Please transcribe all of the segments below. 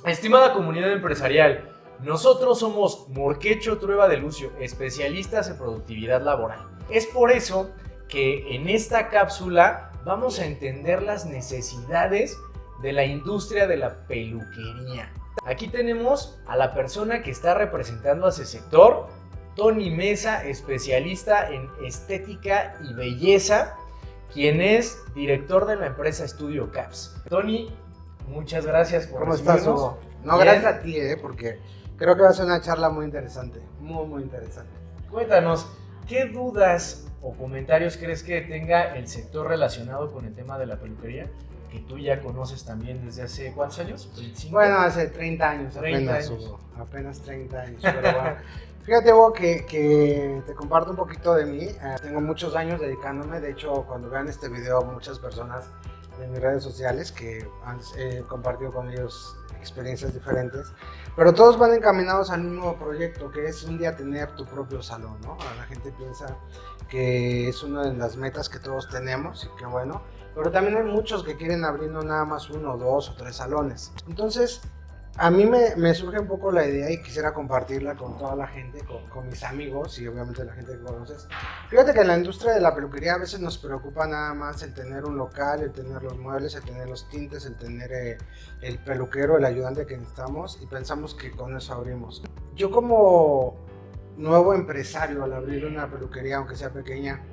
Estimada comunidad empresarial, nosotros somos Morquecho Trueba de Lucio, especialistas en productividad laboral. Es por eso que en esta cápsula vamos a entender las necesidades de la industria de la peluquería. Aquí tenemos a la persona que está representando a ese sector, Tony Mesa, especialista en estética y belleza, quien es director de la empresa Estudio Caps. Tony, muchas gracias por recibirnos. ¿Cómo estás, Hugo? No, gracias a ti, porque creo que va a ser una charla muy interesante, muy interesante. Cuéntanos, ¿qué dudas o comentarios crees que tenga el sector relacionado con el tema de la peluquería? Que tú ya conoces también desde hace, ¿cuántos años? ¿25? Bueno, hace 30 años 30 apenas, años. Hugo. Apenas 30 años, pero bueno. Fíjate, Hugo, que te comparto un poquito de mí. Tengo muchos años dedicándome. De hecho, cuando vean este video, muchas personas de mis redes sociales que han compartido con ellos experiencias diferentes, pero todos van encaminados al mismo proyecto, que es un día tener tu propio salón, ¿no? La gente piensa que es una de las metas que todos tenemos y que bueno, pero también hay muchos que quieren abrir no nada más 1, 2 o 3 salones. Entonces, a mí me surge un poco la idea y quisiera compartirla con toda la gente, con mis amigos y obviamente la gente que conoces. Fíjate que en la industria de la peluquería a veces nos preocupa nada más el tener un local, el tener los muebles, el tener los tintes, el tener el peluquero, el ayudante que necesitamos y pensamos que con eso abrimos. Yo como nuevo empresario al abrir una peluquería, aunque sea pequeña,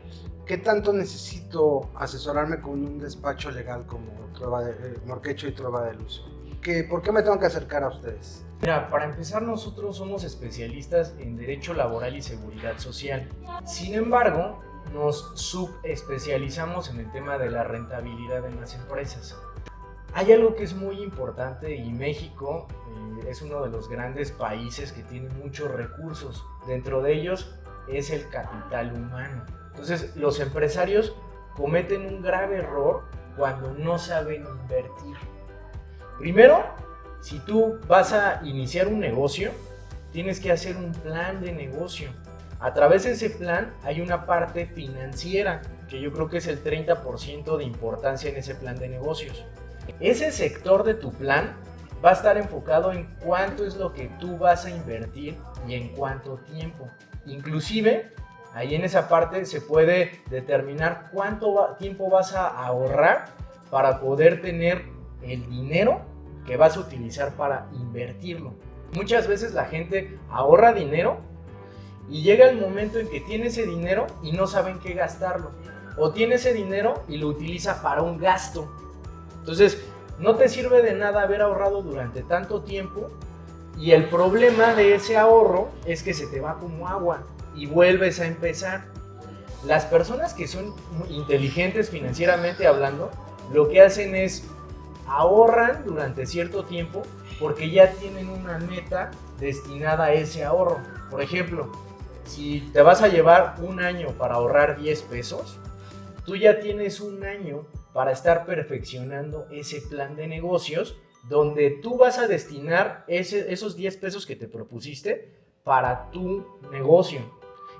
¿qué tanto necesito asesorarme con un despacho legal como Morquecho y Trueba de Lucio? ¿Por qué me tengo que acercar a ustedes? Mira, para empezar, nosotros somos especialistas en Derecho Laboral y Seguridad Social. Sin embargo, nos subespecializamos en el tema de la rentabilidad en las empresas. Hay algo que es muy importante y México es uno de los grandes países que tiene muchos recursos. Dentro de ellos es el capital humano. Entonces, los empresarios cometen un grave error cuando no saben invertir. Primero, si tú vas a iniciar un negocio, tienes que hacer un plan de negocio. A través de ese plan hay una parte financiera, que yo creo que es el 30% de importancia en ese plan de negocios. Ese sector de tu plan va a estar enfocado en cuánto es lo que tú vas a invertir y en cuánto tiempo. Inclusive, ahí en esa parte se puede determinar cuánto tiempo vas a ahorrar para poder tener el dinero que vas a utilizar para invertirlo. Muchas veces la gente ahorra dinero y llega el momento en que tiene ese dinero y no saben qué gastarlo. O tiene ese dinero y lo utiliza para un gasto. Entonces, no te sirve de nada haber ahorrado durante tanto tiempo y el problema de ese ahorro es que se te va como agua y vuelves a empezar. Las personas que son inteligentes financieramente hablando, lo que hacen es ahorran durante cierto tiempo porque ya tienen una meta destinada a ese ahorro. Por ejemplo, si te vas a llevar un año para ahorrar 10 pesos, tú ya tienes un año para estar perfeccionando ese plan de negocios donde tú vas a destinar esos 10 pesos que te propusiste para tu negocio.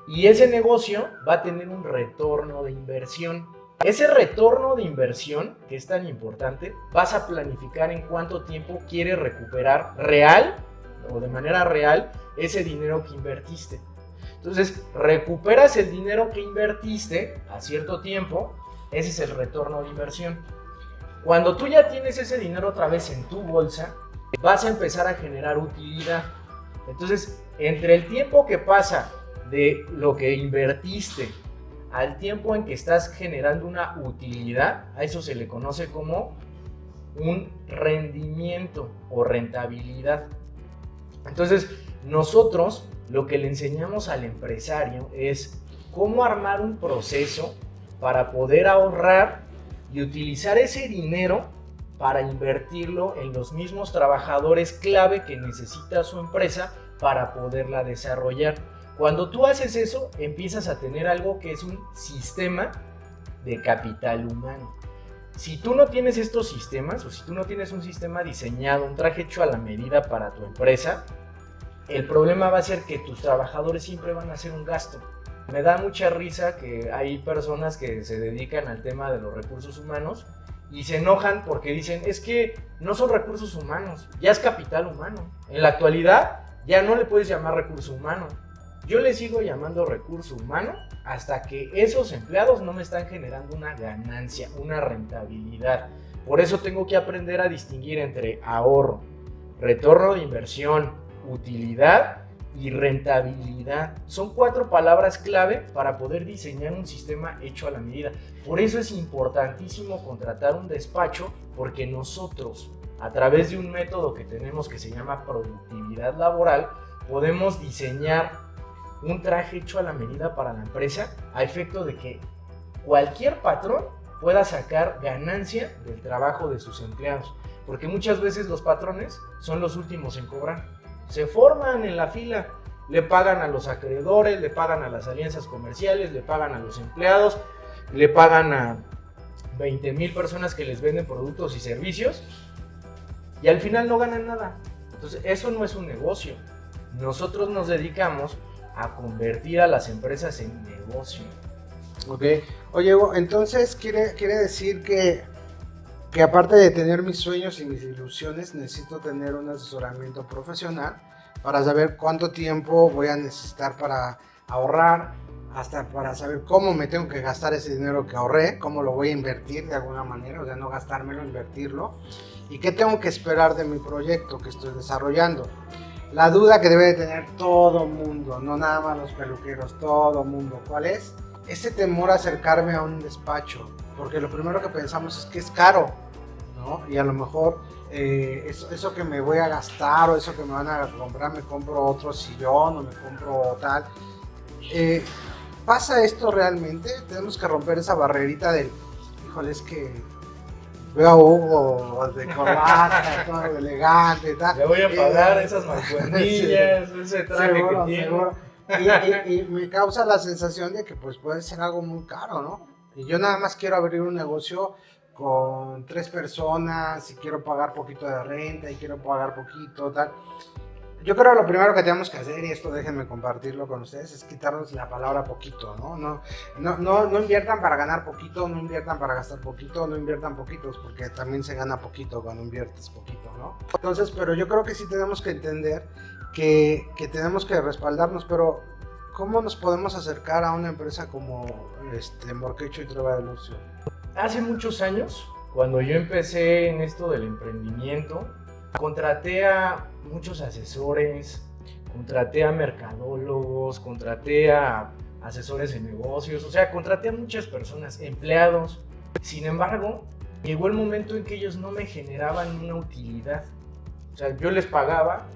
Y ese negocio va a tener un retorno de inversión. Ese retorno de inversión, que es tan importante, vas a planificar en cuánto tiempo quieres recuperar real o de manera real ese dinero que invertiste. Entonces, recuperas el dinero que invertiste a cierto tiempo, ese es el retorno de inversión. Cuando tú ya tienes ese dinero otra vez en tu bolsa, vas a empezar a generar utilidad. Entonces, entre el tiempo que pasa de lo que invertiste al tiempo en que estás generando una utilidad, a eso se le conoce como un rendimiento o rentabilidad. Entonces, nosotros lo que le enseñamos al empresario es cómo armar un proceso para poder ahorrar y utilizar ese dinero para invertirlo en los mismos trabajadores clave que necesita su empresa para poderla desarrollar. Cuando tú haces eso, empiezas a tener algo que es un sistema de capital humano. Si tú no tienes estos sistemas, o si tú no tienes un sistema diseñado, un traje hecho a la medida para tu empresa, el problema va a ser que tus trabajadores siempre van a hacer un gasto. Me da mucha risa que hay personas que se dedican al tema de los recursos humanos y se enojan porque dicen, es que no son recursos humanos, ya es capital humano. En la actualidad ya no le puedes llamar recurso humano. Yo le sigo llamando recurso humano hasta que esos empleados no me están generando una ganancia, una rentabilidad. Por eso tengo que aprender a distinguir entre ahorro, retorno de inversión, utilidad y rentabilidad. Son 4 palabras clave para poder diseñar un sistema hecho a la medida. Por eso es importantísimo contratar un despacho, porque nosotros, a través de un método que tenemos que se llama productividad laboral, podemos diseñar un traje hecho a la medida para la empresa, a efecto de que cualquier patrón pueda sacar ganancia del trabajo de sus empleados. Porque muchas veces los patrones son los últimos en cobrar. Se forman en la fila, le pagan a los acreedores, le pagan a las alianzas comerciales, le pagan a los empleados, le pagan a 20,000 personas que les venden productos y servicios y al final no ganan nada. Entonces eso no es un negocio. Nosotros nos dedicamos a convertir a las empresas en negocio. Ok. Oye, Hugo, entonces quiere decir que aparte de tener mis sueños y mis ilusiones, necesito tener un asesoramiento profesional para saber cuánto tiempo voy a necesitar para ahorrar, hasta para saber cómo me tengo que gastar ese dinero que ahorré, cómo lo voy a invertir de alguna manera, o sea, no gastármelo, invertirlo, y qué tengo que esperar de mi proyecto que estoy desarrollando. La duda que debe de tener todo mundo, no nada más los peluqueros, todo mundo, ¿cuál es? Ese temor a acercarme a un despacho, porque lo primero que pensamos es que es caro, ¿no? Y a lo mejor eso que me voy a gastar o eso que me van a comprar, me compro otro sillón o me compro tal. ¿Pasa esto realmente? Tenemos que romper esa barrerita del, híjole, es que veo a Hugo de corbata, todo elegante y tal. Le voy a pagar esas mancuernillas, sí, ese traje seguro, que tiene. Seguro. Y me causa la sensación de que pues puede ser algo muy caro, ¿no? Y yo nada más quiero abrir un negocio con 3 personas y quiero pagar poquito de renta y quiero pagar poquito, tal. Yo creo que lo primero que tenemos que hacer, y esto déjenme compartirlo con ustedes, es quitarnos la palabra poquito, ¿no? No inviertan para ganar poquito, no inviertan para gastar poquito, no inviertan poquitos, porque también se gana poquito cuando inviertes poquito, ¿no? Entonces, pero yo creo que sí tenemos que entender que tenemos que respaldarnos, pero ¿cómo nos podemos acercar a una empresa como Morquecho y Trova de Lucio? Hace muchos años, cuando yo empecé en esto del emprendimiento, contraté a muchos asesores, contraté a mercadólogos, contraté a asesores de negocios, o sea, contraté a muchas personas, empleados. Sin embargo, llegó el momento en que ellos no me generaban una utilidad. O sea, yo les pagaba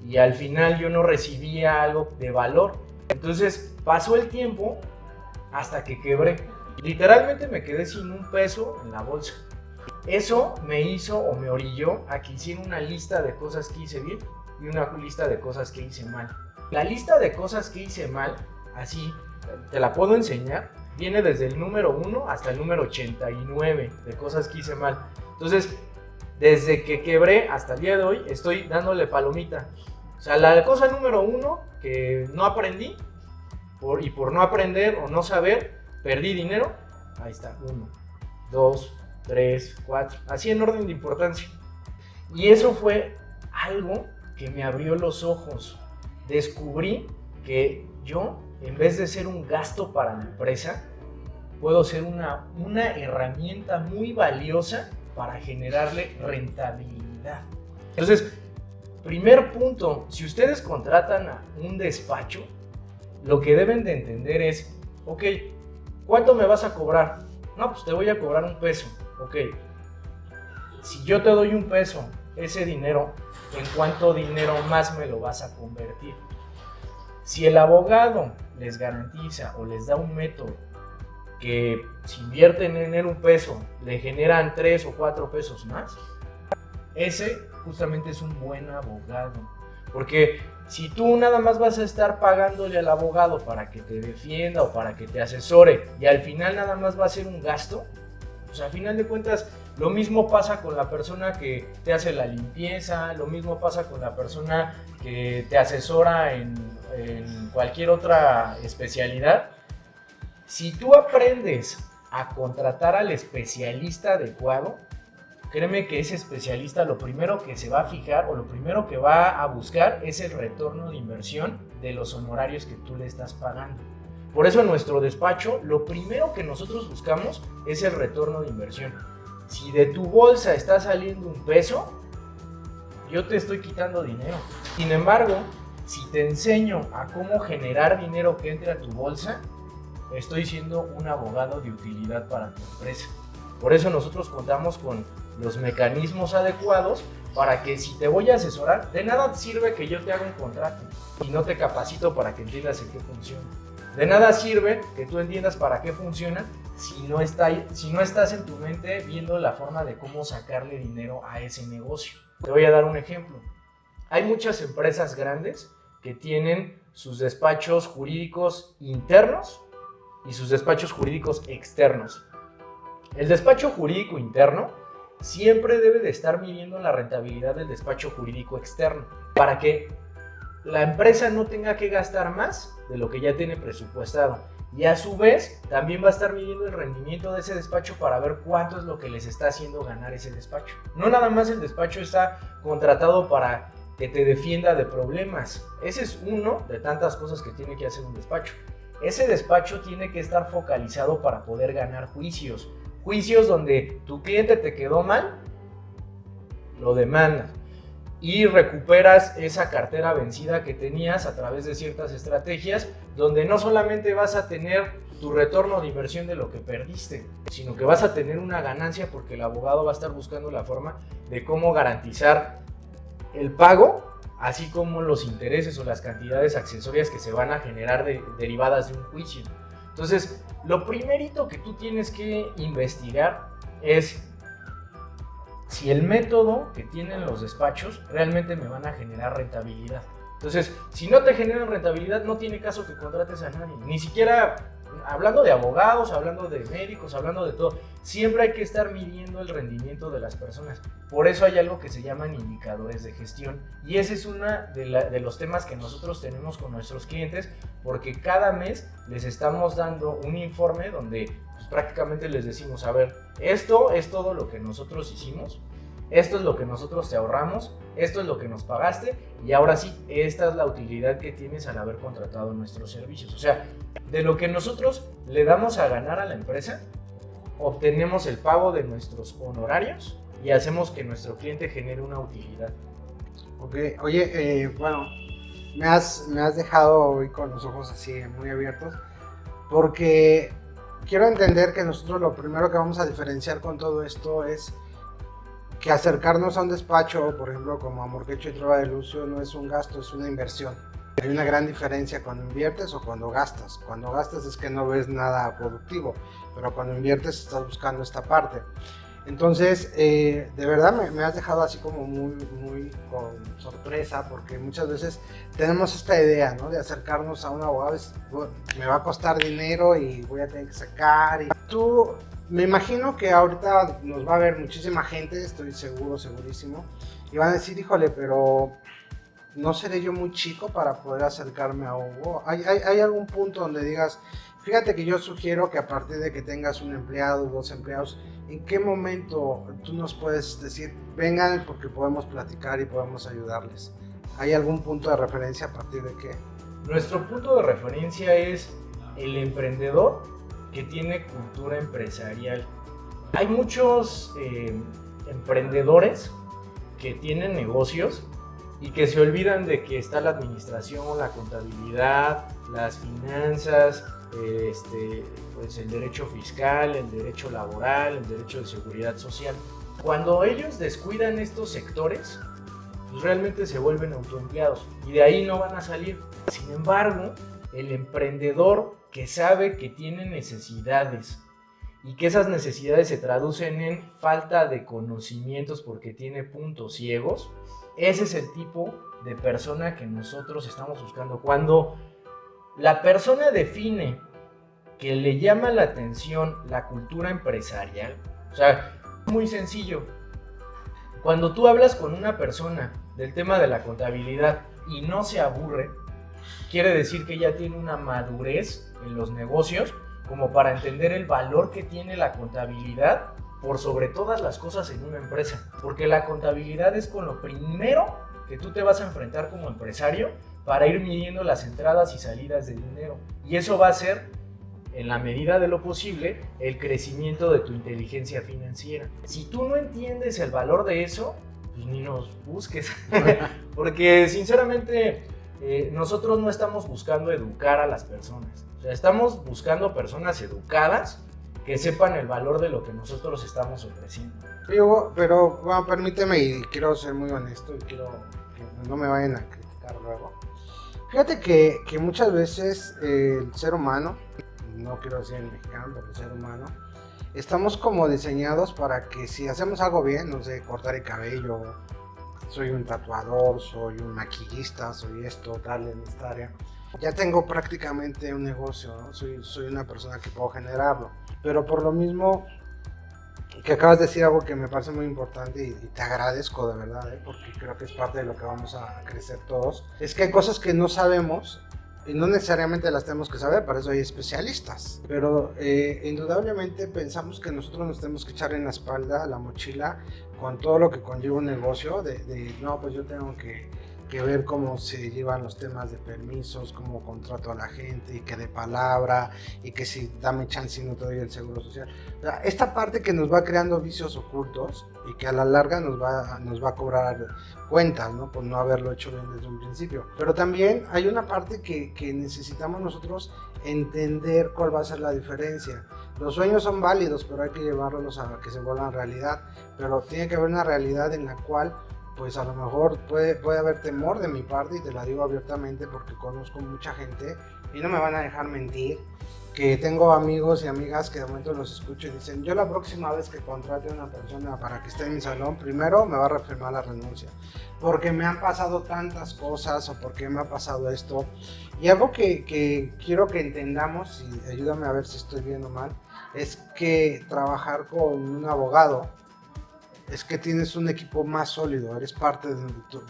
y al final yo no recibía algo de valor. Entonces pasó el tiempo hasta que quebré. Literalmente me quedé sin un peso en la bolsa. Eso me hizo o me orilló a que hiciera una lista de cosas que hice bien y una lista de cosas que hice mal. La lista de cosas que hice mal, así te la puedo enseñar, viene desde el número 1 hasta el número 89 de cosas que hice mal. Entonces, desde que quebré hasta el día de hoy, estoy dándole palomita. O sea, la cosa número 1 que no aprendí, y por no aprender o no saber, perdí dinero. Ahí está, 1, 2, 3, 4, así en orden de importancia. Y eso fue algo que me abrió los ojos. Descubrí que yo, en vez de ser un gasto para la empresa, puedo ser una herramienta muy valiosa para generarle rentabilidad. Entonces, primer punto, si ustedes contratan a un despacho, lo que deben de entender es, ok, ¿cuánto me vas a cobrar? No, pues te voy a cobrar $1. Ok, si yo te doy $1, ese dinero, ¿en cuánto dinero más me lo vas a convertir? Si el abogado les garantiza o les da un método que si invierten en él $1, le generan 3 o 4 pesos más, ese justamente es un buen abogado. Porque si tú nada más vas a estar pagándole al abogado para que te defienda o para que te asesore y al final nada más va a ser un gasto, O sea, a final de cuentas, lo mismo pasa con la persona que te hace la limpieza, lo mismo pasa con la persona que te asesora en cualquier otra especialidad. Si tú aprendes a contratar al especialista adecuado, créeme que ese especialista lo primero que se va a fijar o lo primero que va a buscar es el retorno de inversión de los honorarios que tú le estás pagando. Por eso en nuestro despacho lo primero que nosotros buscamos es el retorno de inversión. Si de tu bolsa está saliendo un peso, yo te estoy quitando dinero. Sin embargo, si te enseño a cómo generar dinero que entre a tu bolsa, estoy siendo un abogado de utilidad para tu empresa. Por eso nosotros contamos con los mecanismos adecuados para que si te voy a asesorar, de nada sirve que yo te haga un contrato y no te capacito para que entiendas en qué funciona. De nada sirve que tú entiendas para qué funciona si no estás en tu mente viendo la forma de cómo sacarle dinero a ese negocio. Te voy a dar un ejemplo. Hay muchas empresas grandes que tienen sus despachos jurídicos internos y sus despachos jurídicos externos. El despacho jurídico interno siempre debe de estar midiendo la rentabilidad del despacho jurídico externo para que la empresa no tenga que gastar más de lo que ya tiene presupuestado, y a su vez también va a estar midiendo el rendimiento de ese despacho para ver cuánto es lo que les está haciendo ganar ese despacho. No nada más el despacho está contratado para que te defienda de problemas. Ese es uno de tantas cosas que tiene que hacer un despacho. Ese despacho tiene que estar focalizado para poder ganar juicios. Juicios donde tu cliente te quedó mal, lo demandas y recuperas esa cartera vencida que tenías a través de ciertas estrategias, donde no solamente vas a tener tu retorno de inversión de lo que perdiste, sino que vas a tener una ganancia porque el abogado va a estar buscando la forma de cómo garantizar el pago, así como los intereses o las cantidades accesorias que se van a generar derivadas de un juicio. Entonces, lo primerito que tú tienes que investigar es si el método que tienen los despachos realmente me van a generar rentabilidad. Entonces, si no te generan rentabilidad, no tiene caso que contrates a nadie. Ni siquiera hablando de abogados, hablando de médicos, hablando de todo. Siempre hay que estar midiendo el rendimiento de las personas. Por eso hay algo que se llaman indicadores de gestión. Y ese es uno de los temas que nosotros tenemos con nuestros clientes, porque cada mes les estamos dando un informe donde pues, prácticamente les decimos, a ver, esto es todo lo que nosotros hicimos, esto es lo que nosotros te ahorramos, esto es lo que nos pagaste y ahora sí, esta es la utilidad que tienes al haber contratado nuestros servicios. O sea, de lo que nosotros le damos a ganar a la empresa, obtenemos el pago de nuestros honorarios y hacemos que nuestro cliente genere una utilidad. Ok, oye, bueno, me has dejado hoy con los ojos así muy abiertos, porque quiero entender que nosotros lo primero que vamos a diferenciar con todo esto es que acercarnos a un despacho, por ejemplo, como Amorquecho y Trova de Lucio, no es un gasto, es una inversión. Hay una gran diferencia cuando inviertes o cuando gastas. Cuando gastas es que no ves nada productivo, pero cuando inviertes estás buscando esta parte. Entonces, de verdad me has dejado así como muy con sorpresa, porque muchas veces tenemos esta idea, ¿no? De acercarnos a un abogado, bueno, me va a costar dinero y voy a tener que sacar. Y tú, me imagino que ahorita nos va a ver muchísima gente, estoy segurísimo, y van a decir, híjole, pero ¿no seré yo muy chico para poder acercarme a Hugo? ¿Hay algún punto donde digas, fíjate que yo sugiero que a partir de que tengas un empleado, 2 empleados, ¿en qué momento tú nos puedes decir, vengan porque podemos platicar y podemos ayudarles? ¿Hay algún punto de referencia a partir de qué? Nuestro punto de referencia es el emprendedor que tiene cultura empresarial. Hay muchos emprendedores que tienen negocios y que se olvidan de que está la administración, la contabilidad, las finanzas, pues el derecho fiscal, el derecho laboral, el derecho de seguridad social. Cuando ellos descuidan estos sectores, pues realmente se vuelven autoempleados y de ahí no van a salir. Sin embargo, el emprendedor que sabe que tiene necesidades y que esas necesidades se traducen en falta de conocimientos porque tiene puntos ciegos, ese es el tipo de persona que nosotros estamos buscando. Cuando la persona define que le llama la atención la cultura empresarial, O sea, muy sencillo. Cuando tú hablas con una persona del tema de la contabilidad y no se aburre, quiere decir que ya tiene una madurez en los negocios como para entender el valor que tiene la contabilidad por sobre todas las cosas en una empresa. Porque la contabilidad es con lo primero que tú te vas a enfrentar como empresario para ir midiendo las entradas y salidas de dinero. Y eso va a ser, en la medida de lo posible, el crecimiento de tu inteligencia financiera. Si tú no entiendes el valor de eso, pues ni nos busques. Porque sinceramente nosotros no estamos buscando educar a las personas. O sea, estamos buscando personas educadas que sepan el valor de lo que nosotros estamos ofreciendo. Pero bueno, permíteme, y quiero ser muy honesto y quiero que no me vayan a criticar luego. Fíjate que muchas veces el ser humano, no quiero decir el mexicano, pero el ser humano, estamos como diseñados para que si hacemos algo bien, no sé, cortar el cabello, soy un tatuador, soy un maquillista, soy esto, tal, en esta área, ya tengo prácticamente un negocio, ¿no? Soy una persona que puedo generarlo. Pero por lo mismo que acabas de decir algo que me parece muy importante y te agradezco de verdad, porque creo que es parte de lo que vamos a crecer todos, es que hay cosas que no sabemos y no necesariamente las tenemos que saber, para eso hay especialistas, pero indudablemente pensamos que nosotros nos tenemos que echar en la espalda la mochila con todo lo que conlleva un negocio, no, pues yo tengo que ver cómo se llevan los temas de permisos, cómo contrato a la gente, y que de palabra, y que si dame chance y no te doy el seguro social. O sea, esta parte que nos va creando vicios ocultos y que a la larga nos va a cobrar cuentas, ¿no? Por no haberlo hecho bien desde un principio. Pero también hay una parte que necesitamos nosotros entender cuál va a ser la diferencia. Los sueños son válidos, pero hay que llevarlos a que se vuelvan realidad. Pero tiene que haber una realidad en la cual pues a lo mejor puede haber temor de mi parte, y te la digo abiertamente porque conozco mucha gente y no me van a dejar mentir, que tengo amigos y amigas que de momento los escucho y dicen, yo la próxima vez que contrate a una persona para que esté en mi salón, primero me va a reafirmar la renuncia, porque me han pasado tantas cosas o porque me ha pasado esto. Y algo que quiero que entendamos, y ayúdame a ver si estoy bien o mal, es que trabajar con un abogado es que tienes un equipo más sólido, eres parte de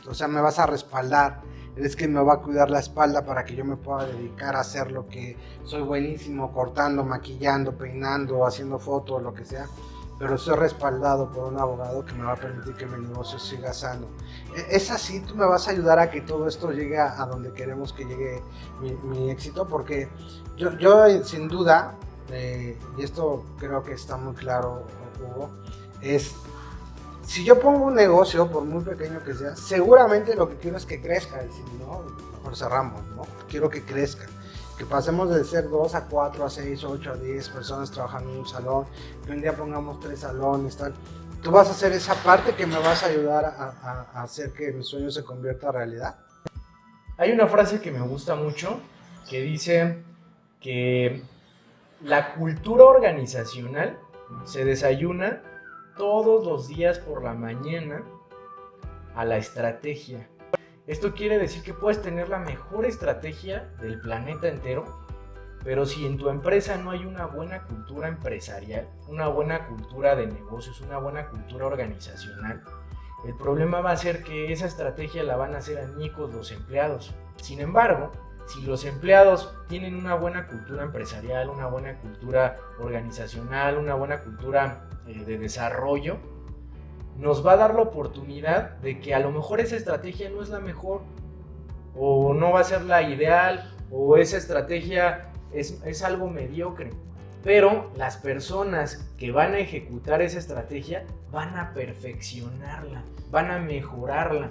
o sea, me vas a respaldar, eres quien me va a cuidar la espalda para que yo me pueda dedicar a hacer lo que soy buenísimo, cortando, maquillando, peinando, haciendo fotos, lo que sea, pero soy respaldado por un abogado que me va a permitir que mi negocio siga sano. Es así, tú me vas a ayudar a que todo esto llegue a donde queremos que llegue mi éxito, porque yo sin duda, y esto creo que está muy claro, Hugo, es... Si yo pongo un negocio, por muy pequeño que sea, seguramente lo que quiero es que crezca. Y si no, mejor cerramos, ¿no? Quiero que crezca. Que pasemos de ser 2 a 4 a 6, 8 a 10 personas trabajando en un salón. Que un día pongamos 3 salones, tal. Tú vas a hacer esa parte que me vas a ayudar a hacer que mi sueño se convierta en realidad. Hay una frase que me gusta mucho que dice que la cultura organizacional se desayuna todos los días por la mañana a la estrategia. Esto quiere decir que puedes tener la mejor estrategia del planeta entero, pero si en tu empresa no hay una buena cultura empresarial, una buena cultura de negocios, una buena cultura organizacional, el problema va a ser que esa estrategia la van a hacer añicos los empleados. Sin embargo, si los empleados tienen una buena cultura empresarial, una buena cultura organizacional, una buena cultura de desarrollo, nos va a dar la oportunidad de que a lo mejor esa estrategia no es la mejor, o no va a ser la ideal, o esa estrategia es algo mediocre, pero las personas que van a ejecutar esa estrategia van a perfeccionarla, van a mejorarla.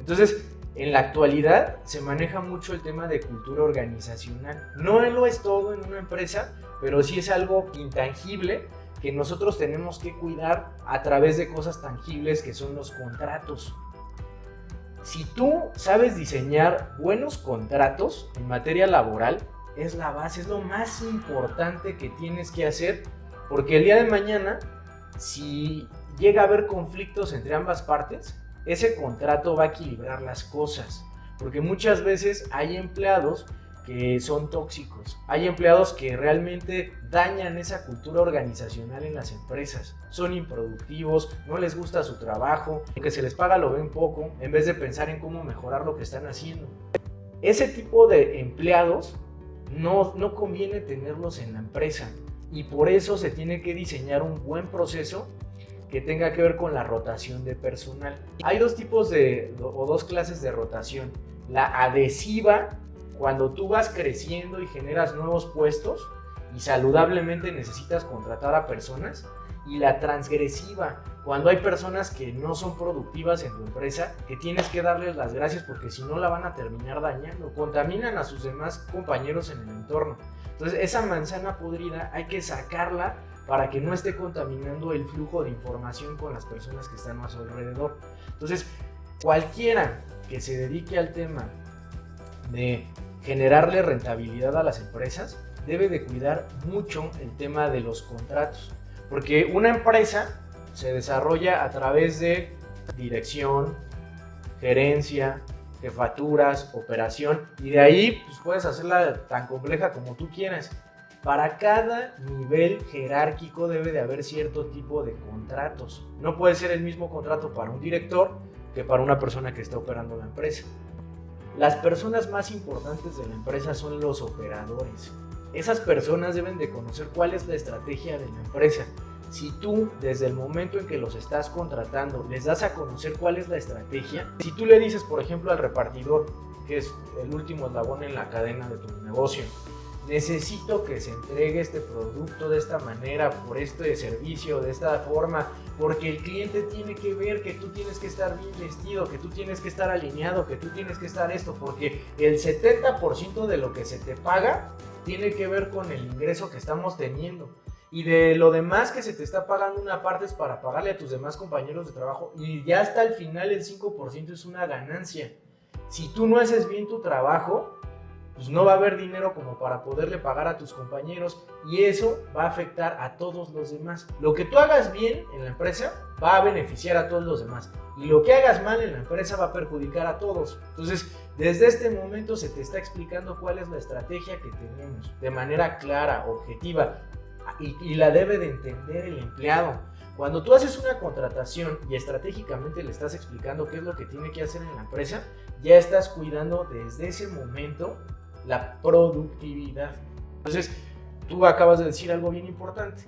Entonces, en la actualidad se maneja mucho el tema de cultura organizacional. No lo es todo en una empresa, pero sí es algo intangible que nosotros tenemos que cuidar a través de cosas tangibles que son los contratos. Si tú sabes diseñar buenos contratos en materia laboral, es la base, es lo más importante que tienes que hacer, porque el día de mañana, si llega a haber conflictos entre ambas partes, ese contrato va a equilibrar las cosas, porque muchas veces hay empleados que son tóxicos. Hay empleados que realmente dañan esa cultura organizacional en las empresas. Son improductivos, no les gusta su trabajo, lo que se les paga lo ven poco, en vez de pensar en cómo mejorar lo que están haciendo. Ese tipo de empleados no conviene tenerlos en la empresa, y por eso se tiene que diseñar un buen proceso que tenga que ver con la rotación de personal. Hay dos clases de rotación. La adhesiva, cuando tú vas creciendo y generas nuevos puestos y saludablemente necesitas contratar a personas, y la transgresiva, cuando hay personas que no son productivas en tu empresa, que tienes que darles las gracias porque si no la van a terminar dañando, contaminan a sus demás compañeros en el entorno. Entonces esa manzana podrida hay que sacarla para que no esté contaminando el flujo de información con las personas que están a su alrededor. Entonces, cualquiera que se dedique al tema de generarle rentabilidad a las empresas debe de cuidar mucho el tema de los contratos, porque una empresa se desarrolla a través de dirección, gerencia, jefaturas, operación, y de ahí pues, puedes hacerla tan compleja como tú quieras. Para cada nivel jerárquico debe de haber cierto tipo de contratos. No puede ser el mismo contrato para un director que para una persona que está operando la empresa. Las personas más importantes de la empresa son los operadores. Esas personas deben de conocer cuál es la estrategia de la empresa. Si tú, desde el momento en que los estás contratando, les das a conocer cuál es la estrategia, si tú le dices, por ejemplo, al repartidor, que es el último eslabón en la cadena de tu negocio, necesito que se entregue este producto de esta manera, por este servicio, de esta forma, porque el cliente tiene que ver que tú tienes que estar bien vestido, que tú tienes que estar alineado, que tú tienes que estar esto, porque el 70% de lo que se te paga tiene que ver con el ingreso que estamos teniendo. Y de lo demás que se te está pagando, una parte es para pagarle a tus demás compañeros de trabajo, y ya hasta el final el 5% es una ganancia. Si tú no haces bien tu trabajo, pues no va a haber dinero como para poderle pagar a tus compañeros, y eso va a afectar a todos los demás. Lo que tú hagas bien en la empresa va a beneficiar a todos los demás, y lo que hagas mal en la empresa va a perjudicar a todos. Entonces, desde este momento se te está explicando cuál es la estrategia que tenemos de manera clara, objetiva, y la debe de entender el empleado. Cuando tú haces una contratación y estratégicamente le estás explicando qué es lo que tiene que hacer en la empresa, ya estás cuidando desde ese momento la productividad. Entonces, tú acabas de decir algo bien importante.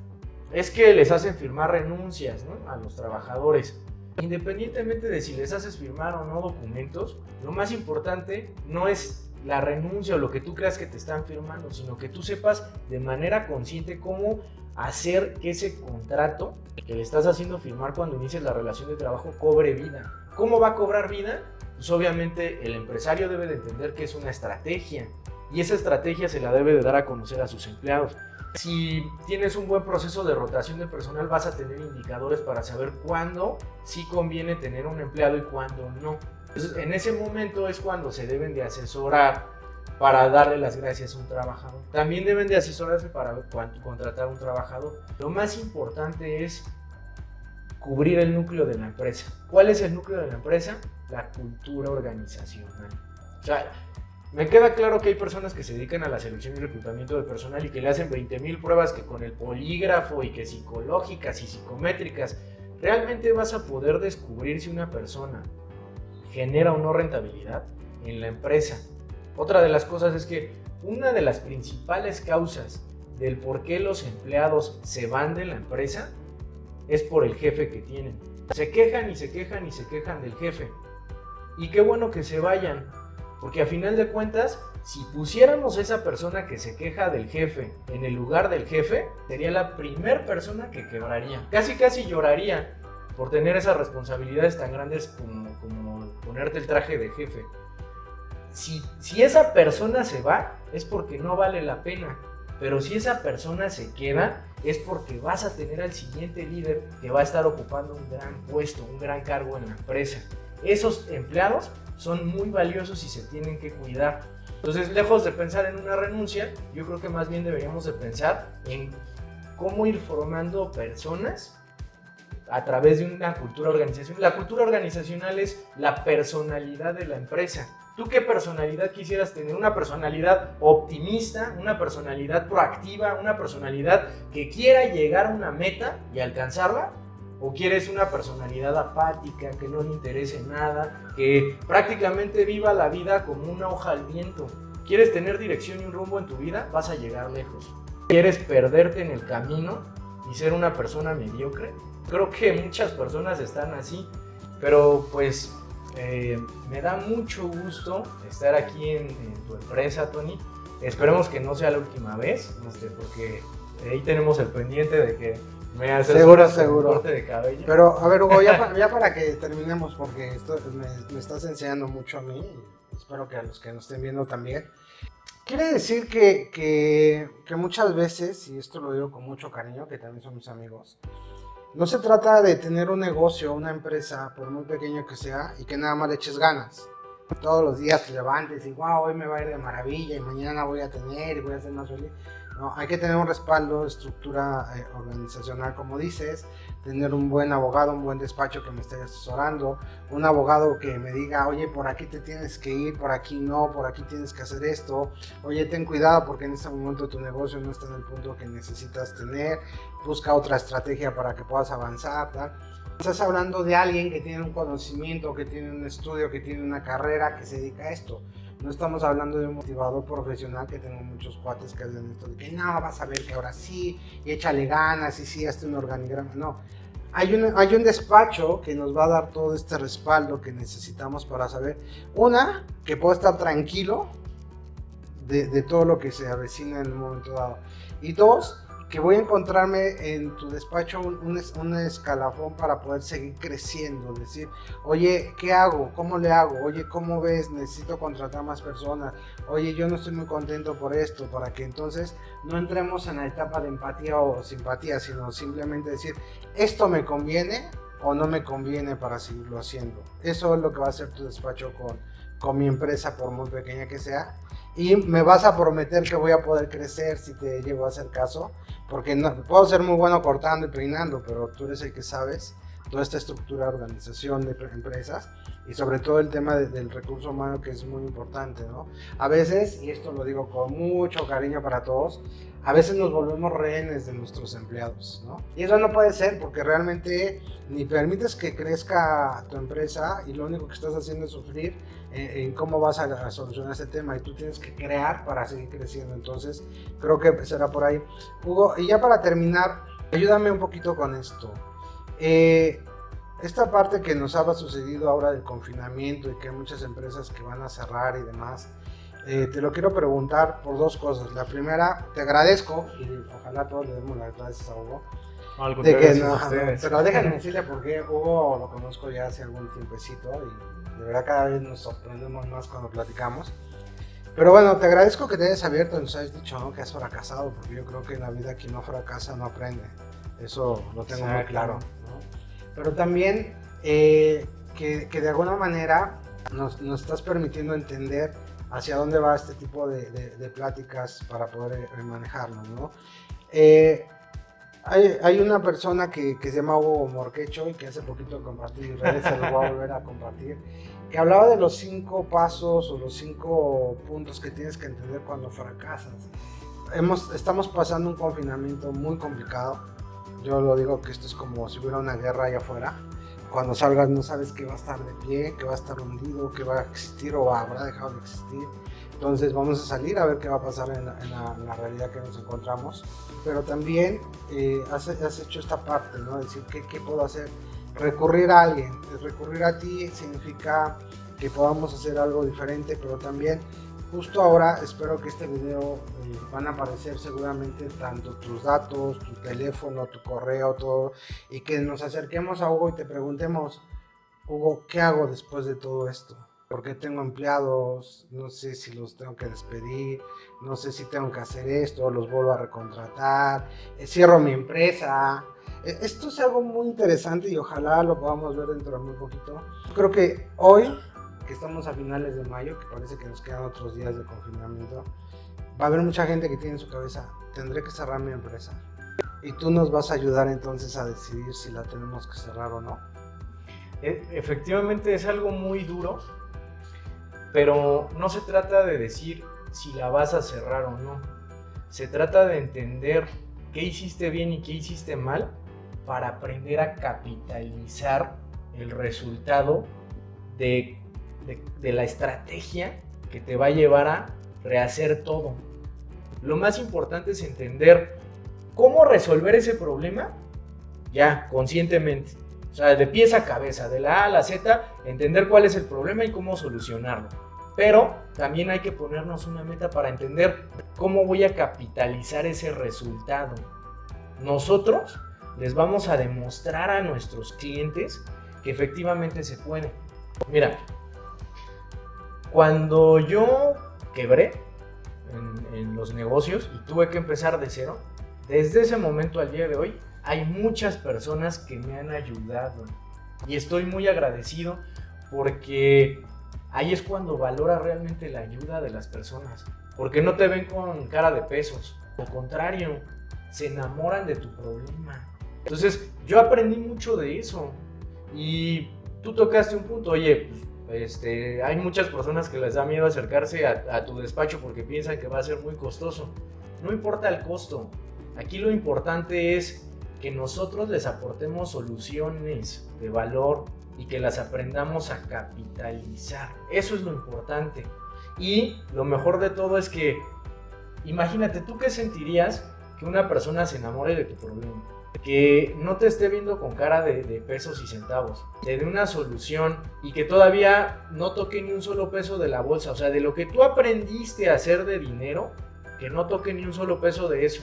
Es que les hacen firmar renuncias, ¿no?, a los trabajadores. Independientemente de si les haces firmar o no documentos, lo más importante no es la renuncia o lo que tú creas que te están firmando, sino que tú sepas de manera consciente cómo hacer que ese contrato que le estás haciendo firmar cuando inicies la relación de trabajo cobre vida. ¿Cómo va a cobrar vida? Pues obviamente el empresario debe de entender que es una estrategia, y esa estrategia se la debe de dar a conocer a sus empleados. Si tienes un buen proceso de rotación de personal, vas a tener indicadores para saber cuándo sí conviene tener un empleado y cuándo no. Entonces, en ese momento es cuando se deben de asesorar para darle las gracias a un trabajador. También deben de asesorarse para contratar a un trabajador. Lo más importante es cubrir el núcleo de la empresa. ¿Cuál es el núcleo de la empresa? La cultura organizacional. O sea, me queda claro que hay personas que se dedican a la selección y reclutamiento de personal y que le hacen 20,000 pruebas, que con el polígrafo y que psicológicas y psicométricas. ¿Realmente vas a poder descubrir si una persona genera o no rentabilidad en la empresa? Otra de las cosas es que una de las principales causas del por qué los empleados se van de la empresa es por el jefe que tienen. Se quejan y se quejan y se quejan del jefe. Y qué bueno que se vayan, porque a final de cuentas, si pusiéramos a esa persona que se queja del jefe en el lugar del jefe, sería la primer persona que quebraría. Casi lloraría por tener esas responsabilidades tan grandes como ponerte el traje de jefe. Si esa persona se va, es porque no vale la pena. Pero si esa persona se queda, es porque vas a tener al siguiente líder que va a estar ocupando un gran puesto, un gran cargo en la empresa. Esos empleados son muy valiosos y se tienen que cuidar. Entonces, lejos de pensar en una renuncia, yo creo que más bien deberíamos de pensar en cómo ir formando personas a través de una cultura organizacional. La cultura organizacional es la personalidad de la empresa. ¿Tú qué personalidad quisieras tener? ¿Una personalidad optimista, una personalidad proactiva, una personalidad que quiera llegar a una meta y alcanzarla? ¿O quieres una personalidad apática, que no le interese nada, que prácticamente viva la vida como una hoja al viento? ¿Quieres tener dirección y un rumbo en tu vida? Vas a llegar lejos. ¿Quieres perderte en el camino y ser una persona mediocre? Creo que muchas personas están así, pero pues me da mucho gusto estar aquí en tu empresa, Tony. Esperemos que no sea la última vez, porque ahí tenemos el pendiente de que me haces un corte de cabello. Pero a ver, Hugo, ya para que terminemos, porque esto me estás enseñando mucho a mí, y espero que a los que nos estén viendo también. Quiere decir que muchas veces, y esto lo digo con mucho cariño, que también somos amigos, no se trata de tener un negocio, una empresa, por muy pequeño que sea, y que nada más le eches ganas. Todos los días te levantes y wow, hoy me va a ir de maravilla y mañana voy a tener y voy a ser más feliz. No, hay que tener un respaldo, estructura organizacional, como dices, tener un buen abogado, un buen despacho que me esté asesorando, un abogado que me diga, oye, por aquí te tienes que ir, por aquí no, por aquí tienes que hacer esto, oye, ten cuidado porque en este momento tu negocio no está en el punto que necesitas tener, busca otra estrategia para que puedas avanzar, ¿tal? Estás hablando de alguien que tiene un conocimiento, que tiene un estudio, que tiene una carrera, que se dedica a esto. No estamos hablando de un motivador profesional, que tengo muchos cuates que hacen esto, de que no, vas a ver que ahora sí, y échale ganas, y sí, hazte un organigrama. No, hay un despacho que nos va a dar todo este respaldo que necesitamos para saber, que puedo estar tranquilo de todo lo que se avecina en un momento dado, y dos, que voy a encontrarme en tu despacho un escalafón para poder seguir creciendo, decir, oye, ¿qué hago? ¿Cómo le hago? Oye, ¿cómo ves? Necesito contratar más personas, oye, yo no estoy muy contento por esto, para que entonces no entremos en la etapa de empatía o simpatía, sino simplemente decir, ¿esto me conviene o no me conviene para seguirlo haciendo? Eso es lo que va a hacer tu despacho con mi empresa, por muy pequeña que sea, y me vas a prometer que voy a poder crecer si te llevo a hacer caso, porque no, puedo ser muy bueno cortando y peinando, pero tú eres el que sabes toda esta estructura de organización de empresas y sobre todo el tema del recurso humano, que es muy importante, ¿no? A veces, y esto lo digo con mucho cariño para todos, a veces nos volvemos rehenes de nuestros empleados, ¿no? Y eso no puede ser, porque realmente ni permites que crezca tu empresa y lo único que estás haciendo es sufrir en cómo vas a solucionar este tema, y tú tienes que crear para seguir creciendo. Entonces creo que será por ahí. Hugo, y ya para terminar, ayúdame un poquito con esto. Esta parte que nos ha sucedido ahora del confinamiento y que hay muchas empresas que van a cerrar y demás, te lo quiero preguntar por dos cosas. La primera, te agradezco, y ojalá todos le demos las gracias a Hugo, de que no, pero déjenme decirle porque Hugo lo conozco ya hace algún tiempecito y de verdad cada vez nos sorprendemos más cuando platicamos. Pero bueno, te agradezco que te hayas abierto y nos hayas dicho, ¿no?, que has fracasado, porque yo creo que en la vida quien no fracasa no aprende. Eso lo tengo muy claro, ¿no? Pero también que de alguna manera nos estás permitiendo entender hacia dónde va este tipo de pláticas para poder manejarlo, ¿no? Hay una persona que se llama Hugo Morquecho y que hace poquito compartí en redes, se lo voy a volver a compartir, que hablaba de los 5 pasos o los 5 puntos que tienes que entender cuando fracasas. Estamos pasando un confinamiento muy complicado. Yo lo digo que esto es como si hubiera una guerra allá afuera. Cuando salgas no sabes que va a estar de pie, que va a estar hundido, que va a existir o habrá dejado de existir. Entonces vamos a salir a ver qué va a pasar en la realidad que nos encontramos. Pero también has hecho esta parte, ¿no? Decir, ¿qué puedo hacer? Recurrir a alguien. Recurrir a ti significa que podamos hacer algo diferente, pero también justo ahora espero que este video van a aparecer seguramente tanto tus datos, tu teléfono, tu correo, todo, y que nos acerquemos a Hugo y te preguntemos, Hugo, ¿qué hago después de todo esto? Porque tengo empleados, no sé si los tengo que despedir, no sé si tengo que hacer esto, los vuelvo a recontratar, cierro mi empresa. Esto es algo muy interesante y ojalá lo podamos ver dentro de muy poquito. Creo que hoy, que estamos a finales de mayo, que parece que nos quedan otros días de confinamiento, va a haber mucha gente que tiene en su cabeza, tendré que cerrar mi empresa. Y tú nos vas a ayudar entonces a decidir si la tenemos que cerrar o no. Efectivamente es algo muy duro, Pero no se trata de decir si la vas a cerrar o no. Se trata de entender qué hiciste bien y qué hiciste mal para aprender a capitalizar el resultado de la estrategia que te va a llevar a rehacer todo. Lo más importante es entender cómo resolver ese problema ya conscientemente. O sea, de pies a cabeza, de la A a la Z, entender cuál es el problema y cómo solucionarlo. Pero también hay que ponernos una meta para entender cómo voy a capitalizar ese resultado. Nosotros les vamos a demostrar a nuestros clientes que efectivamente se puede. Mira, cuando yo quebré en los negocios y tuve que empezar de cero, desde ese momento al día de hoy hay muchas personas que me han ayudado y estoy muy agradecido porque ahí es cuando valora realmente la ayuda de las personas, porque no te ven con cara de pesos, al contrario, se enamoran de tu problema. Entonces yo aprendí mucho de eso y tú tocaste un punto, oye, pues, hay muchas personas que les da miedo acercarse a tu despacho porque piensan que va a ser muy costoso. No importa el costo, aquí lo importante es que nosotros les aportemos soluciones de valor y que las aprendamos a capitalizar. Eso es lo importante. Y lo mejor de todo es que, imagínate, ¿tú qué sentirías que una persona se enamore de tu problema? Que no te esté viendo con cara de pesos y centavos, te dé una solución y que todavía no toque ni un solo peso de la bolsa. O sea, de lo que tú aprendiste a hacer de dinero, que no toque ni un solo peso de eso.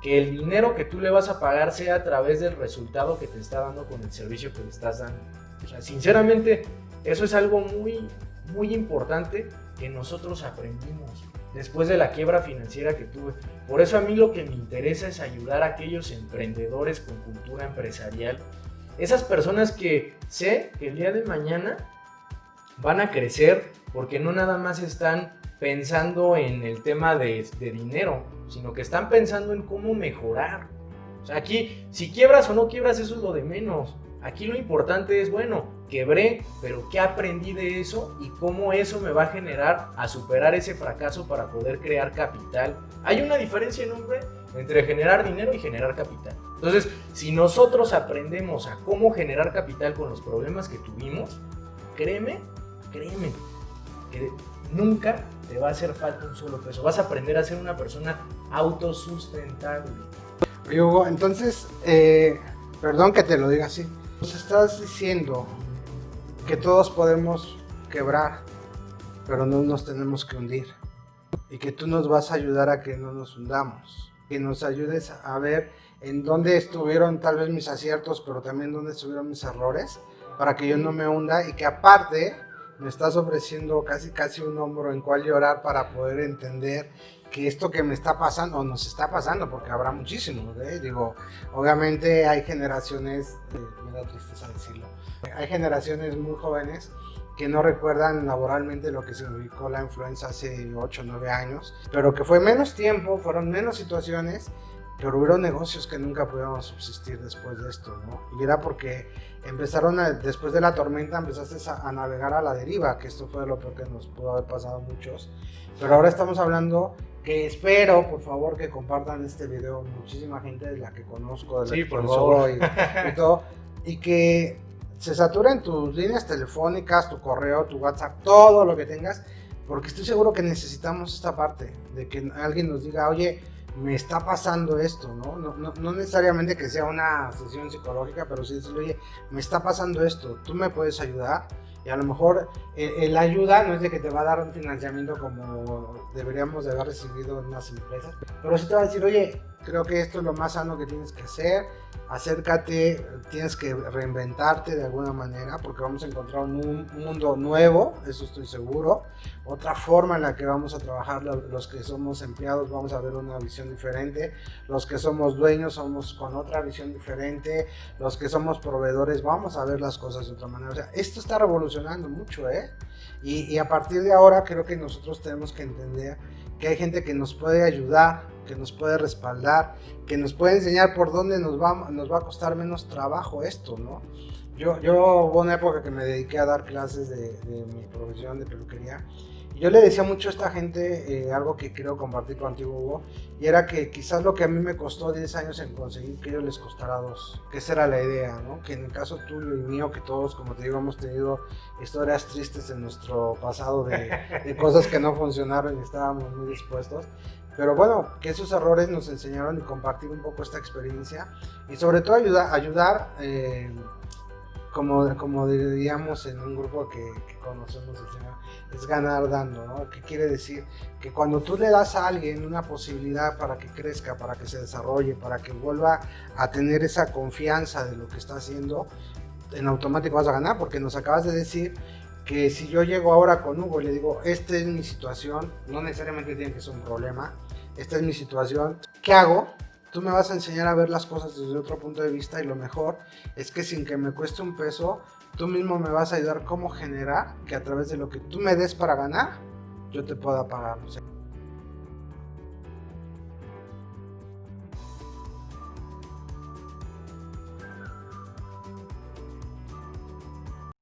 Que el dinero que tú le vas a pagar sea a través del resultado que te está dando con el servicio que le estás dando. O sea, sinceramente, eso es algo muy, muy importante que nosotros aprendimos después de la quiebra financiera que tuve. Por eso a mí lo que me interesa es ayudar a aquellos emprendedores con cultura empresarial. Esas personas que sé que el día de mañana van a crecer porque no nada más están pensando en el tema de dinero, sino que están pensando en cómo mejorar. O sea, aquí, si quiebras o no quiebras, eso es lo de menos. Aquí lo importante es, bueno, quebré, pero ¿qué aprendí de eso? Y cómo eso me va a generar a superar ese fracaso para poder crear capital. Hay una diferencia enorme entre generar dinero y generar capital. Entonces, si nosotros aprendemos a cómo generar capital con los problemas que tuvimos, créeme, que nunca te va a hacer falta un solo peso. Vas a aprender a ser una persona autosustentable. Hugo, entonces, perdón que te lo diga así, nos estás diciendo que todos podemos quebrar, pero no nos tenemos que hundir, y que tú nos vas a ayudar a que no nos hundamos, que nos ayudes a ver en dónde estuvieron tal vez mis aciertos, pero también dónde estuvieron mis errores, para que yo no me hunda, y que aparte me estás ofreciendo casi un hombro en cual llorar para poder entender que esto que me está pasando, o nos está pasando, porque habrá muchísimos, digo, obviamente hay generaciones, me da tristeza decirlo, hay generaciones muy jóvenes que no recuerdan laboralmente lo que significó la influenza hace 8 o 9 años, pero que fue menos tiempo, fueron menos situaciones, pero hubo negocios que nunca pudieron subsistir después de esto, ¿no? Y era porque después de la tormenta empezaste a navegar a la deriva, que esto fue lo peor que nos pudo haber pasado a muchos, pero ahora estamos hablando que espero, por favor, que compartan este video muchísima gente de la que conozco, de la que por favor. y todo, y que se saturen tus líneas telefónicas, tu correo, tu WhatsApp, todo lo que tengas, porque estoy seguro que necesitamos esta parte, de que alguien nos diga, oye, me está pasando esto, ¿no? No necesariamente que sea una sesión psicológica, pero sí decirle, oye, me está pasando esto, ¿tú me puedes ayudar? Y a lo mejor la ayuda no es de que te va a dar un financiamiento como deberíamos de haber recibido en unas empresas, pero sí te va a decir, oye, creo que esto es lo más sano que tienes que hacer, acércate, tienes que reinventarte de alguna manera, porque vamos a encontrar un mundo nuevo, eso estoy seguro, otra forma en la que vamos a trabajar. Los que somos empleados vamos a ver una visión diferente, los que somos dueños somos con otra visión diferente, los que somos proveedores vamos a ver las cosas de otra manera. O sea, esto está revolucionando mucho, y a partir de ahora creo que nosotros tenemos que entender que hay gente que nos puede ayudar que nos puede respaldar, que nos puede enseñar por dónde nos va a costar menos trabajo esto, ¿no? Yo hubo una época que me dediqué a dar clases de mi profesión de peluquería, y yo le decía mucho a esta gente algo que quiero compartir contigo, Hugo, y era que quizás lo que a mí me costó 10 años en conseguir, que a ellos les costara 2, que esa era la idea, ¿no? Que en el caso tuyo y mío, que todos, como te digo, hemos tenido historias tristes en nuestro pasado de cosas que no funcionaron y estábamos muy dispuestos, pero bueno, que esos errores nos enseñaron y compartir un poco esta experiencia, y sobre todo ayudar como diríamos en un grupo que conocemos, es ganar dando, ¿no? ¿Qué quiere decir? Que cuando tú le das a alguien una posibilidad para que crezca, para que se desarrolle, para que vuelva a tener esa confianza de lo que está haciendo, en automático vas a ganar, porque nos acabas de decir que si yo llego ahora con Hugo y le digo, esta es mi situación, no necesariamente tiene que ser un problema, esta es mi situación, ¿qué hago? Tú me vas a enseñar a ver las cosas desde otro punto de vista, y lo mejor es que sin que me cueste un peso, tú mismo me vas a ayudar cómo generar que a través de lo que tú me des para ganar, yo te pueda pagar. O sea,